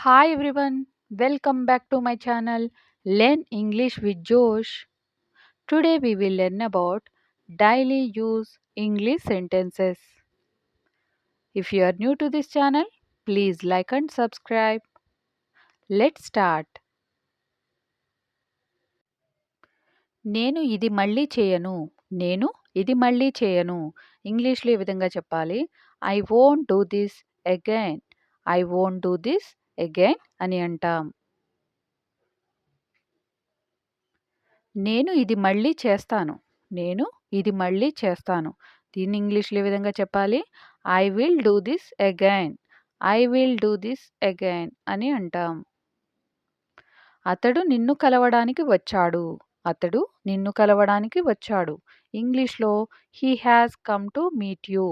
Hi everyone, welcome back to my channel Learn English with Josh. Today we will learn about daily use English sentences. If you are new to this channel, please like and subscribe. Let's start. నేను ఇది మళ్ళీ చేయను. నేను ఇది మళ్ళీ చేయను. ఇంగ్లీష్లో ఈ విధంగా చెప్పాలి. I won't do this again. I won't do this again అని అంటాం. నేను ఇది మళ్ళీ చేస్తాను. నేను ఇది మళ్ళీ చేస్తాను. దీన్ని ఇంగ్లీష్‌లో ఏ విధంగా చెప్పాలి? I will do this again. I will do this again అని అంటాం. అతడు నిన్ను కలవడానికి వచ్చాడు. అతడు నిన్ను కలవడానికి వచ్చాడు. ఇంగ్లీష్‌లో he has come to meet you.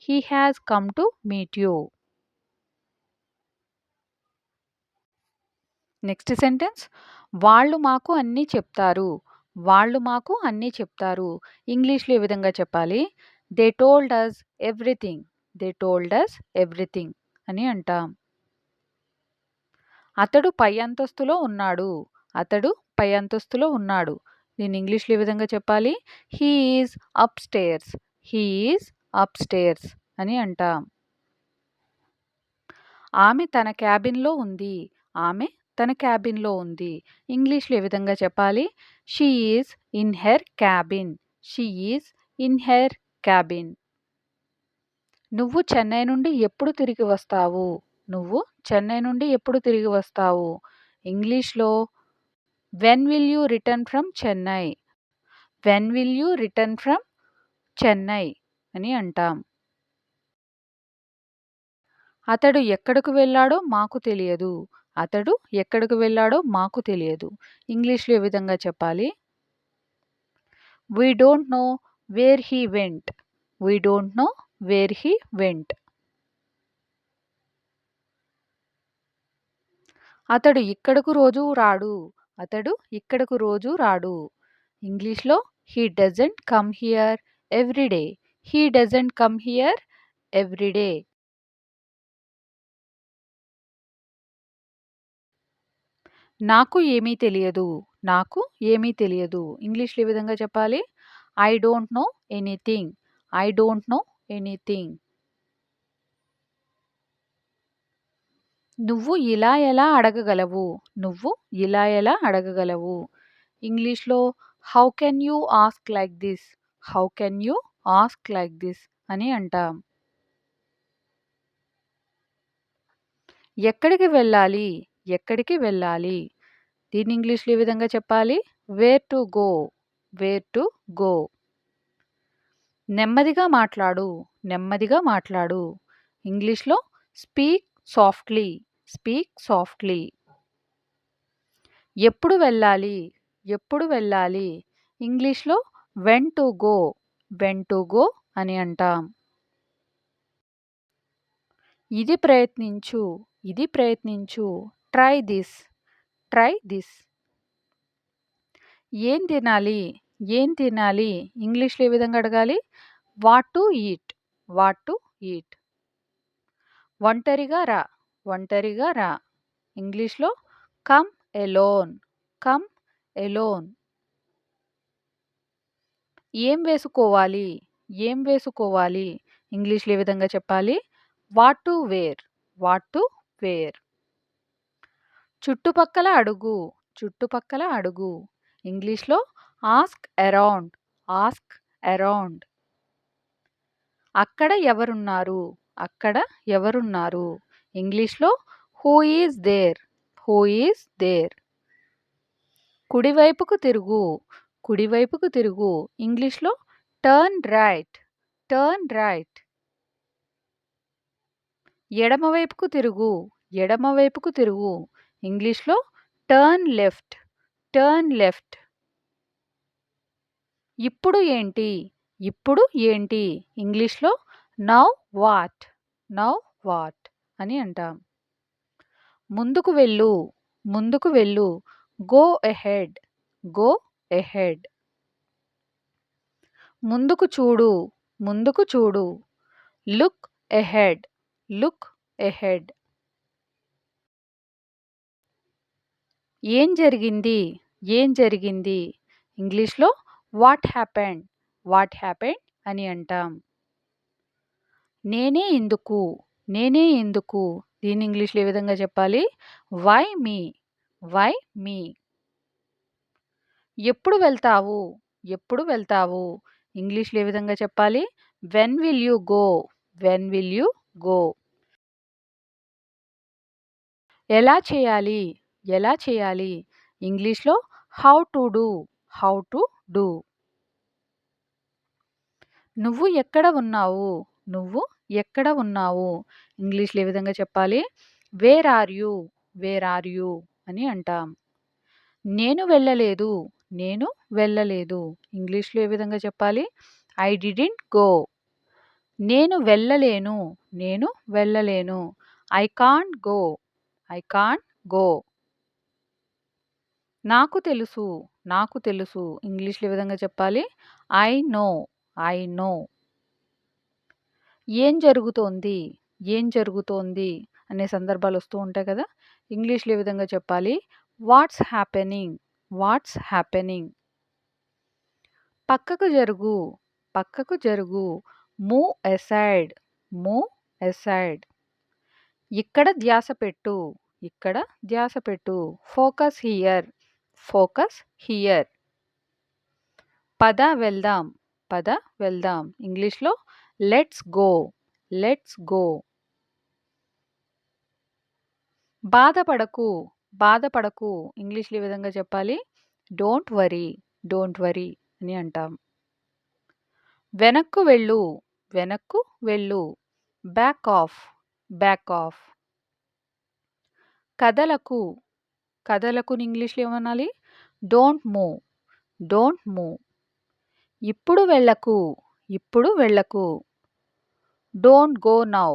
He has come to meet you. Next sentence వాళ్ళు మాకు అన్నీ చెప్తారు. వాళ్ళు మాకు అన్నీ చెప్తారు. ఇంగ్లీష్‌లో ఏ విధంగా చెప్పాలి? They told us everything. They told us everything అని అంటాం. అతడు పై అంతస్తులో ఉన్నాడు. అతడు పై అంతస్తులో ఉన్నాడు. దీన్ని ఇంగ్లీష్‌లో ఏ విధంగా చెప్పాలి? He is upstairs. He is upstairs అని అంటాం. ఆమె తన క్యాబిన్‌లో ఉంది. ఆమె తన క్యాబిన్‌లో ఉంది. ఇంగ్లీష్‌లో ఏ విధంగా చెప్పాలి? She is in her cabin. She is in her cabin. నువ్వు చెన్నై నుండి ఎప్పుడు తిరిగి వస్తావు? నువ్వు చెన్నై నుండి ఎప్పుడు తిరిగి వస్తావు? ఇంగ్లీష్‌లో when will you return from Chennai? When will you return from Chennai అని అంటాం. అతడు ఎక్కడకు వెళ్ళాడో మాకు తెలియదు. అతడు ఎక్కడకు వెళ్ళాడో మాకు తెలియదు. ఇంగ్లీష్‌లో ఏ విధంగా చెప్పాలి? We don't know where he went. We don't know where he went. అతడు ఇక్కడకు రోజూ రాడు. అతడు ఇక్కడకు రోజూ రాడు. ఇంగ్లీష్‌లో he doesn't come here every day. He doesn't come here every day. నాకు ఏమీ తెలియదు. నాకు ఏమీ తెలియదు. ఇంగ్లీష్‌లో ఏ విధంగా చెప్పాలి? I don't know anything. I don't know anything. నువ్వు ఇలా ఎలా అడగగలవు? నువ్వు ఇలా ఎలా అడగగలవు? ఇంగ్లీష్‌లో how can you ask like this? How can you ask like this అని అంటాం. ఎక్కడికి వెళ్ళాలి? ఎక్కడికి వెళ్ళాలి? దీన్ని ఇంగ్లీష్‌లో ఏ విధంగా చెప్పాలి? Where to go. Where to go. నెమ్మదిగా మాట్లాడు. నెమ్మదిగా మాట్లాడు. ఇంగ్లీష్‌లో స్పీక్ సాఫ్ట్‌లీ. Speak softly. ఎప్పుడు వెళ్ళాలి? ఎప్పుడు వెళ్ళాలి? ఇంగ్లీష్‌లో when to go. When to go అని అంటాం. ఇది ప్రయత్నించు. ఇది ప్రయత్నించు. Try this. Try this. ఏం తినాలి? ఏం తినాలి? ఇంగ్లీష్‌లో ఏ విధంగా అడగాలి? What to eat. What to eat. ఒంటరిగా రా. ఒంటరిగా రా. ఇంగ్లీష్‌లో కమ్ ఎలోన్. Come alone. ఏం వేసుకోవాలి? ఏం వేసుకోవాలి? ఇంగ్లీష్‌లో ఏ విధంగా చెప్పాలి? What to wear. What to wear. చుట్టుపక్కల అడుగు. చుట్టుపక్కల అడుగు. ఇంగ్లీష్‌లో ఆస్క్ అరౌండ్. Ask around. అక్కడ ఎవరున్నారు? అక్కడ ఎవరున్నారు? ఇంగ్లీష్‌లో who is there. Who is there. కుడివైపుకు తిరుగు. కుడివైపుకు తిరుగు. ఇంగ్లీష్‌లో టర్న్ రైట్. Turn right. ఎడమవైపుకు తిరుగు. ఎడమవైపుకు తిరుగు. ఇంగ్లీష్‌లో టర్న్ లెఫ్ట్. Turn left. ఇప్పుడు ఏంటి? ఇప్పుడు ఏంటి? ఇంగ్లీష్‌లో నౌ వాట్. నౌ వాట్ అని అంటాం. ముందుకు వెళ్ళు. ముందుకు వెళ్ళు. Go ahead. Go ahead. ముందుకు చూడు. ముందుకు చూడు. Look ahead. Look ahead. ఏం జరిగింది? ఏం జరిగింది? ఇంగ్లీష్‌లో వాట్ హ్యాపెండ్? వాట్ హ్యాపెండ్ అని అంటాం. నేనే ఎందుకు? నేనే ఎందుకు? దీన్ని ఇంగ్లీష్‌లో ఏ విధంగా చెప్పాలి? Why me? Why me? ఎప్పుడు వెళ్తావు? ఎప్పుడు వెళ్తావు? ఇంగ్లీష్‌లో ఏ విధంగా చెప్పాలి? When will you go? When will you go? ఎలా చేయాలి? ఎలా చేయాలి? ఇంగ్లీష్‌లో how to do? How to do? నువ్వు ఎక్కడ ఉన్నావు? నువ్వు ఎక్కడ ఉన్నావు? ఇంగ్లీష్‌లో ఏ విధంగా చెప్పాలి? Where are you? Where are you? అని అంటాం. నేను వెళ్ళలేదు. నేను వెళ్ళలేదు. ఇంగ్లీష్‌లో ఏ విధంగా చెప్పాలి? I didn't go. నేను వెళ్ళలేను. నేను వెళ్ళలేను. I can't go. I can't go. నాకు తెలుసు. నాకు తెలుసు. ఇంగ్లీష్‌లో ఏ విధంగా చెప్పాలి? I know. I know. ఏం జరుగుతోంది? ఏం జరుగుతోంది? అనే సందర్భాలు వస్తూ ఉంటాయి కదా! ఇంగ్లీష్‌లో ఏ విధంగా చెప్పాలి? What's happening? What's happening? పక్కకు జరుగు. పక్కకు జరుగు. Move aside. Move aside. ఇక్కడ ధ్యాస పెట్టు. ఇక్కడ ధ్యాస పెట్టు. Focus here. Focus here. పద వెళ్దాం. పద వెళ్దాం. ఇంగ్లీష్‌లో లెట్స్ గో. Let's go. బాధపడకు. బాధపడకు. ఇంగ్లీష్‌లో ఏ విధంగా చెప్పాలి? Don't worry. డోంట్ వరీ అని అంటాం. వెనక్కు వెళ్ళు. వెనక్కు వెళ్ళు. Back off. Back off. కదలకు. కదలకుని ఇంగ్లీష్‌లో ఏమనాలి? Don't move. Don't move. ఇప్పుడు వెళ్ళకు. ఇప్పుడు వెళ్ళకు. Don't go now.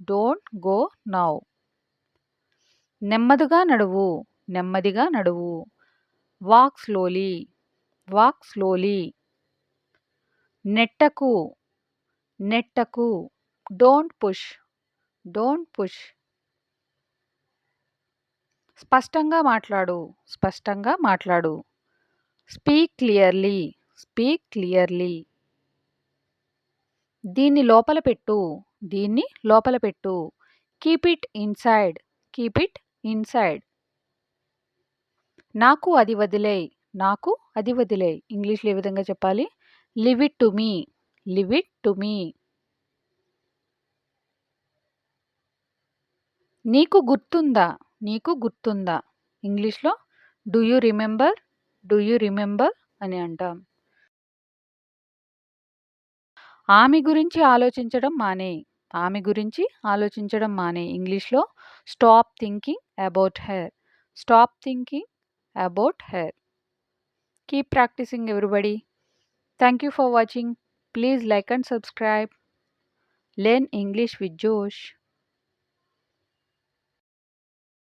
Don't go now. నెమ్మదిగా నడువు. నెమ్మదిగా నడువు. Walk slowly. Walk slowly. నెట్టకు. నెట్టకు. Don't push. Don't push. స్పష్టంగా మాట్లాడు. స్పష్టంగా మాట్లాడు. Speak clearly. Speak clearly. దీన్ని లోపల పెట్టు. దీన్ని లోపల పెట్టు. Keep it inside. Keep it inside. నాకు అది వదిలేయ్. నాకు అది వదిలేయ్. ఇంగ్లీష్‌లో ఏ విధంగా చెప్పాలి? Leave it to me. Leave it to me. నీకు గుర్తుందా? నీకు గుర్తుందా? ఇంగ్లీష్‌లో do you remember? Do you remember అని అంటాం. ఆమె గురించి ఆలోచించడం మానేయి. ఆమె గురించి ఆలోచించడం మానేయి. ఇంగ్లీష్‌లో stop thinking about her. Stop thinking about her. Keep practicing, everybody. Thank you for watching. Please like and subscribe. Learn English with Josh.